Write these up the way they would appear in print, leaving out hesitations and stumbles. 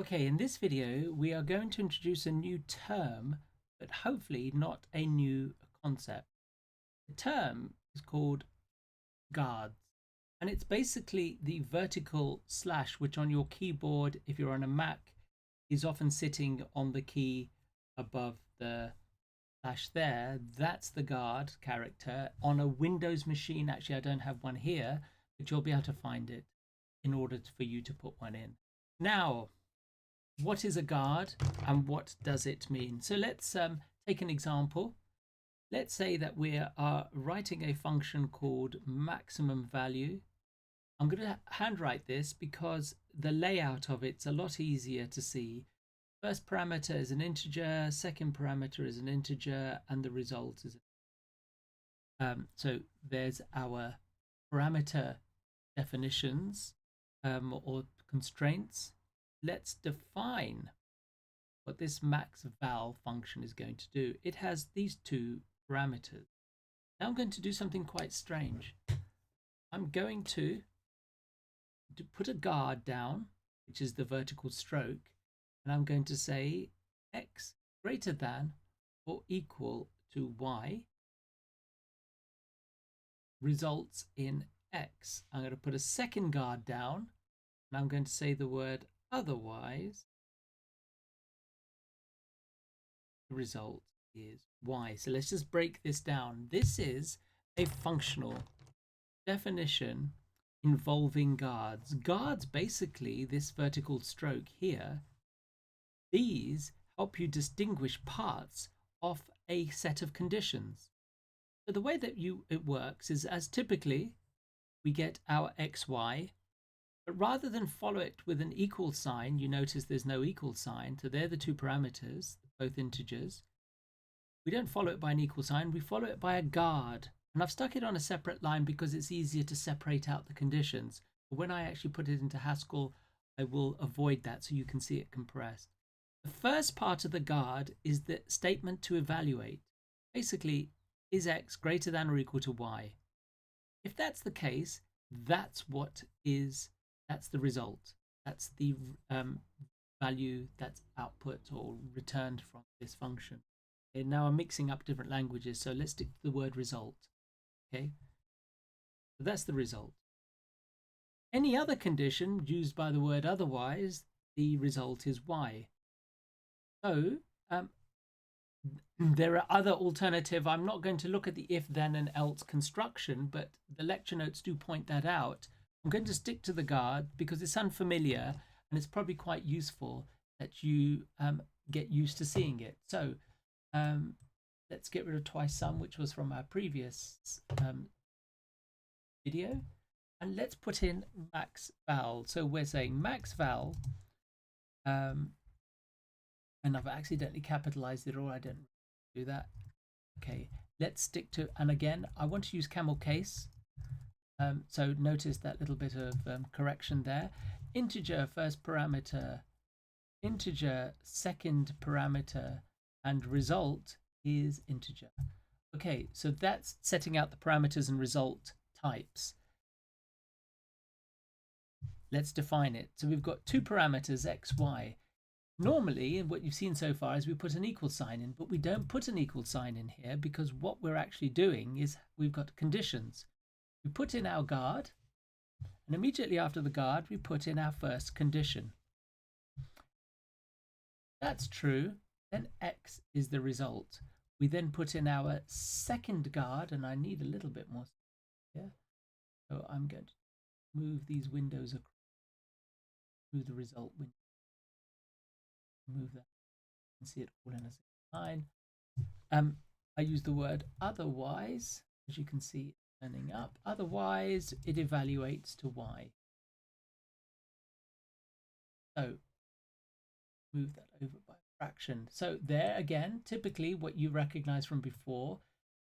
Okay, in this video, we are going to introduce a new term, but hopefully not a new concept. The term is called guards, and it's basically the vertical slash, which on your keyboard, if you're on a Mac, is often sitting on the key above the slash there. That's the guard character. On a Windows machine, actually, I don't have one here, but you'll be able to find it in order for you to put one in. Now, what is a guard and what does it mean? So let's take an example. Let's say that we are writing a function called maximum value. I'm going to handwrite this because the layout of it's a lot easier to see. First parameter is an integer, second parameter is an integer, and the result is so there's our parameter definitions or constraints. Let's define what this max val function is going to do. It has these two parameters. Now I'm going to do something quite strange. I'm going to put a guard down, which is the vertical stroke, and I'm going to say x greater than or equal to y results in x. I'm going to put a second guard down, and I'm going to say the word otherwise. The result is y. So let's just break this down. This is a functional definition involving guards. Guards, basically, this vertical stroke here, these help you distinguish parts of a set of conditions. So the way that it works is, as typically we get our xy, but rather than follow it with an equal sign, you notice there's no equal sign, so they're the two parameters, both integers. We don't follow it by an equal sign, we follow it by a guard. And I've stuck it on a separate line because it's easier to separate out the conditions. But when I actually put it into Haskell, I will avoid that so you can see it compressed. The first part of the guard is the statement to evaluate. Basically, is x greater than or equal to y? If that's the case, that's the result. That's the value that's output or returned from this function. Okay, now I'm mixing up different languages, so let's stick to the word result. Okay, so that's the result. Any other condition used by the word otherwise, the result is y. So there are other alternative. I'm not going to look at the if, then, and else construction, but the lecture notes do point that out. I'm going to stick to the guard because it's unfamiliar and it's probably quite useful that you get used to seeing it. So let's get rid of twice sum, which was from our previous video, and let's put in max val. So we're saying max val, and I've accidentally capitalized it, or I didn't do that. Okay, let's stick to, and again, I want to use camel case. So notice that little bit of correction there. Integer first parameter, integer second parameter, and result is integer. Okay, so that's setting out the parameters and result types. Let's define it. So we've got two parameters, x, y. Normally, what you've seen so far is we put an equal sign in, but we don't put an equal sign in here because what we're actually doing is we've got conditions. We put in our guard, and immediately after the guard, we put in our first condition. That's true, then x is the result. We then put in our second guard, and I need a little bit more here. So I'm going to move these windows across, move the result window, move that, and see it all in a single line. I use the word otherwise, as you can see, turning up. Otherwise, it evaluates to y. So move that over by a fraction. So there again, typically what you recognize from before,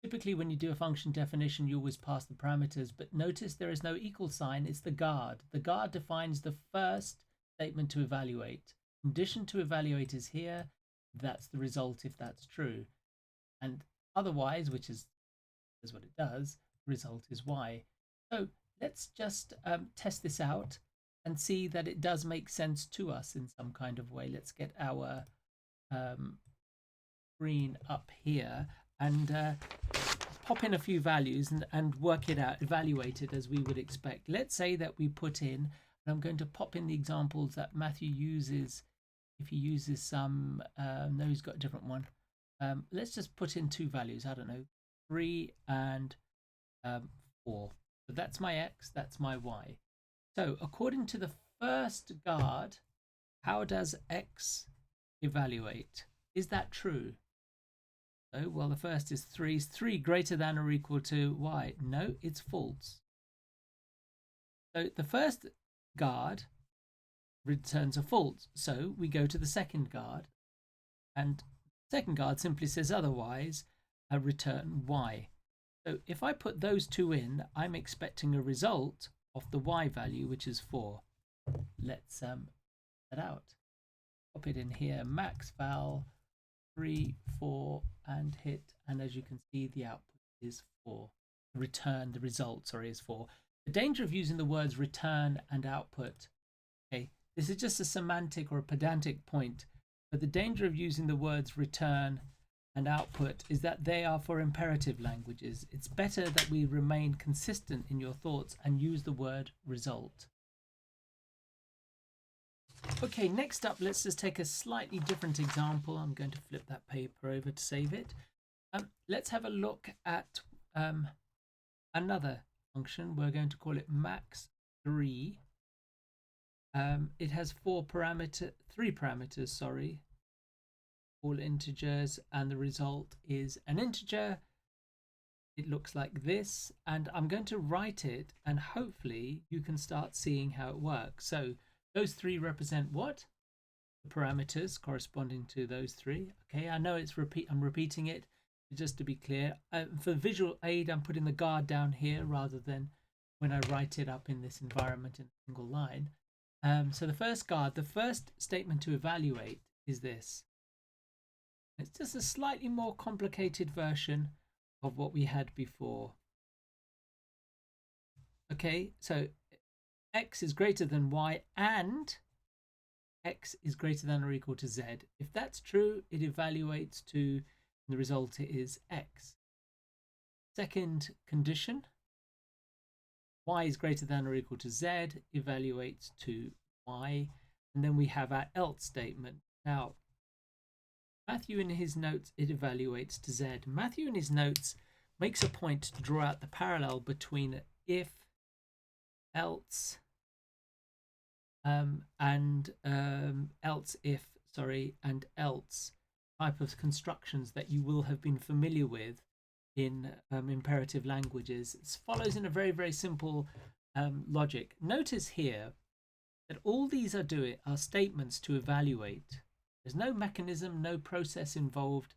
typically when you do a function definition, you always pass the parameters, but notice there is no equal sign, it's the guard. The guard defines the first statement to evaluate. Condition to evaluate is here. That's the result if that's true. And otherwise, which is what it does, result is y. So let's just test this out. and see that it does make sense to us in some kind of way. Let's get our screen up here and pop in a few values and work it out, evaluate it as we would expect. Let's say that we put in, and I'm going to pop in the examples that Matthew uses. If he uses some, no, he's got a different one. Let's just put in two values. I don't know, 3 and 4. So that's my X, that's my Y. So according to the first guard, how does X evaluate? Is that true? Oh, well, the first is 3. Is 3 greater than or equal to Y? No, it's false. So the first guard returns a false. So we go to the second guard, and the second guard simply says otherwise, return Y. So if I put those two in, I'm expecting a result of the Y value, which is 4. Let's that out. Pop it in here, max val 3, 4, and hit, and as you can see, the output is 4. The result, sorry, is 4. The danger of using the words return and output, okay, this is just a semantic or a pedantic point, but the danger of using the words return and output is that they are for imperative languages. It's better that we remain consistent in your thoughts and use the word result. Okay, next up, let's just take a slightly different example. I'm going to flip that paper over to save it. Let's have a look at another function. We're going to call it max3. It has three parameters, sorry, all integers, and the result is an integer. It looks like this, and I'm going to write it, and hopefully you can start seeing how it works. So those 3 represent what? The parameters corresponding to those 3. Okay, I know I'm repeating it, just to be clear. For visual aid, I'm putting the guard down here rather than when I write it up in this environment in a single line. So the first guard, the first statement to evaluate is this. It's just a slightly more complicated version of what we had before. Okay, so X is greater than Y and X is greater than or equal to Z. If that's true, it evaluates to, the result is X. Second condition, Y is greater than or equal to Z, evaluates to Y. And then we have our else statement. Now, Matthew in his notes, it evaluates to Z. Matthew in his notes makes a point to draw out the parallel between if, else, and else if, sorry, and else type of constructions that you will have been familiar with in imperative languages. It follows in a very, very simple logic. Notice here that all these are statements to evaluate. There's no mechanism, no process involved,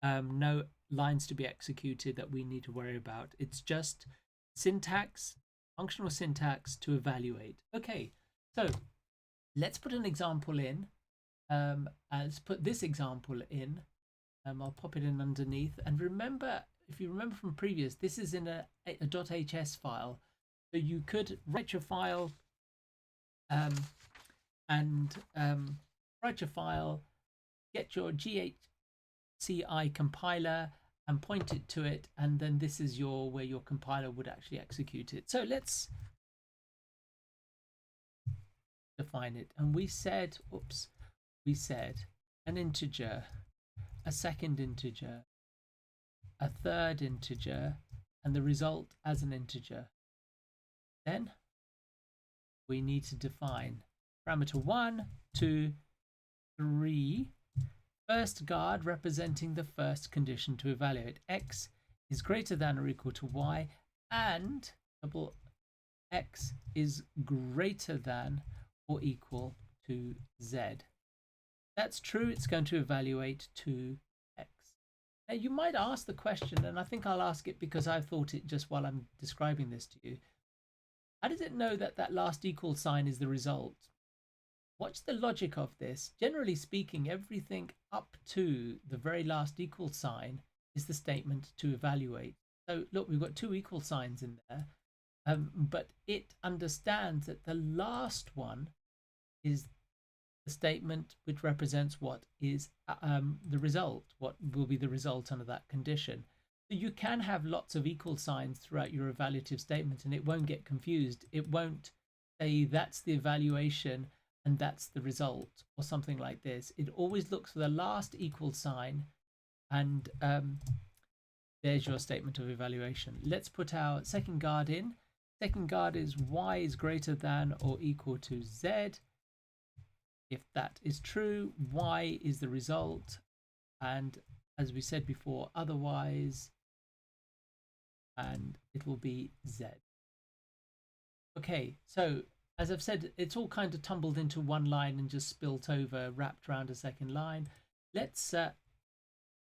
no lines to be executed that we need to worry about. It's just syntax, functional syntax to evaluate. Okay, so let's put an example in. Let's put this example in. I'll pop it in underneath. And remember, if you remember from previous, this is in a .hs file. So you could write your file get your GHCI compiler and point it to it, and then this is where your compiler would actually execute it. So let's define it. And we said an integer, a second integer, a third integer, and the result as an integer. Then we need to define parameter 1, 2, 3, first guard representing the first condition to evaluate. X is greater than or equal to Y, and double X is greater than or equal to Z. That's true, it's going to evaluate to X. Now you might ask the question, and I think I'll ask it because I thought it just while I'm describing this to you. How does it know that that last equal sign is the result? What's the logic of this? Generally speaking, everything up to the very last equal sign is the statement to evaluate. So look, we've got 2 equal signs in there. but it understands that the last one is the statement which represents what is the result, what will be the result under that condition. So you can have lots of equal signs throughout your evaluative statement and it won't get confused. It won't say that's the evaluation and that's the result or something like this. It always looks for the last equal sign and there's your statement of evaluation. Let's put our second guard in. Second guard is y is greater than or equal to z. If that is true, y is the result, and as we said before, otherwise, and it will be z. Okay, so as I've said, it's all kind of tumbled into one line and just spilt over, wrapped around a second line. Let's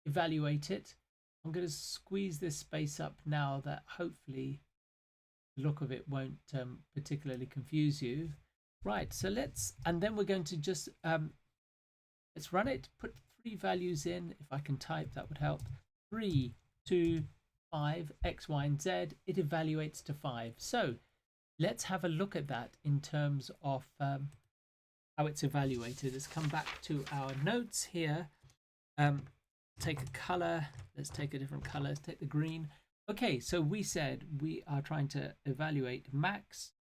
evaluate it. I'm going to squeeze this space up now that hopefully the look of it won't particularly confuse you. Right, so and then we're going to just let's run it, put 3 values in. If I can type, that would help. 3, 2, 5, x, y, and z. It evaluates to 5. So let's have a look at that in terms of how it's evaluated. Let's come back to our notes here. Take a color. Let's take a different color. Let's take the green. Okay, so we said we are trying to evaluate max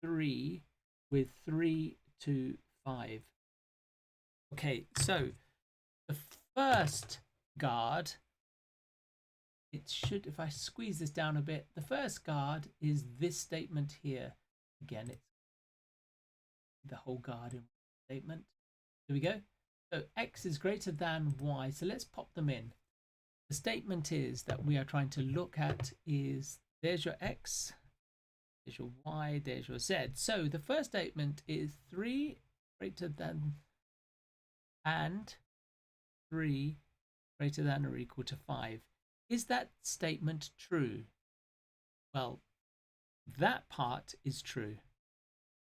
3 with 3 to 5. Okay, so the first guard, it should, if I squeeze this down a bit, the first guard is this statement here. Again, it's the whole guard in one statement. Here we go. So x is greater than y. So let's pop them in. The statement is that we are trying to look at is there's your x, there's your y, there's your z. So the first statement is 3 greater than and 3 greater than or equal to 5. Is that statement true? Well, that part is true.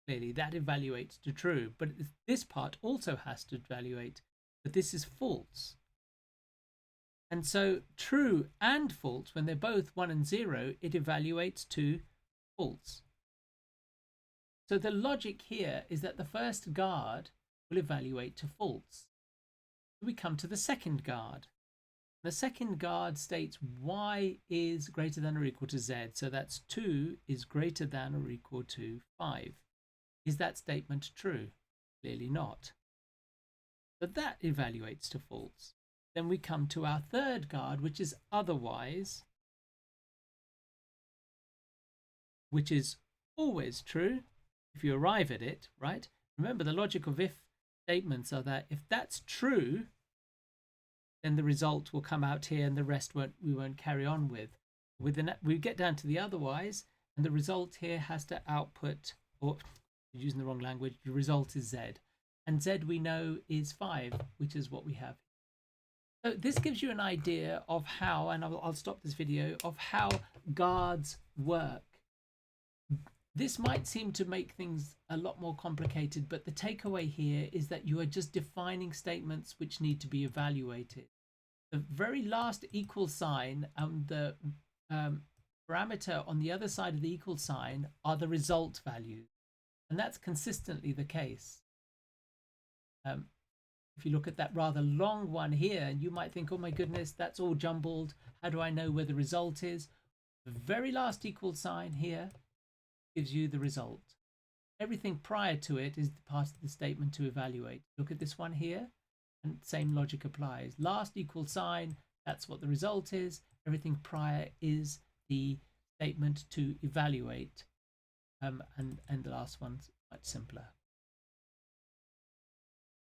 Clearly, that evaluates to true, but this part also has to evaluate that this is false. And so true and false, when they're both 1 and 0, it evaluates to false. So the logic here is that the first guard will evaluate to false. We come to the second guard. The second guard states y is greater than or equal to z. So that's 2 is greater than or equal to 5. Is that statement true? Clearly not. But that evaluates to false. Then we come to our third guard, which is otherwise, which is always true if you arrive at it, right? Remember, the logic of if statements are that if that's true, then the result will come out here and the rest we won't carry on with. We get down to the otherwise, and the result here has to output, or using the wrong language, the result is z. And z we know is 5, which is what we have. So this gives you an idea of how, and I'll stop this video, of how guards work. This might seem to make things a lot more complicated, but the takeaway here is that you are just defining statements which need to be evaluated. The very last equal sign and the parameter on the other side of the equal sign are the result values. And that's consistently the case. If you look at that rather long one here, you might think, oh my goodness, that's all jumbled. How do I know where the result is? The very last equal sign here gives you the result. Everything prior to it is part of the statement to evaluate. Look at this one here, and same logic applies. Last equal sign, that's what the result is. Everything prior is the statement to evaluate. And the last one's much simpler.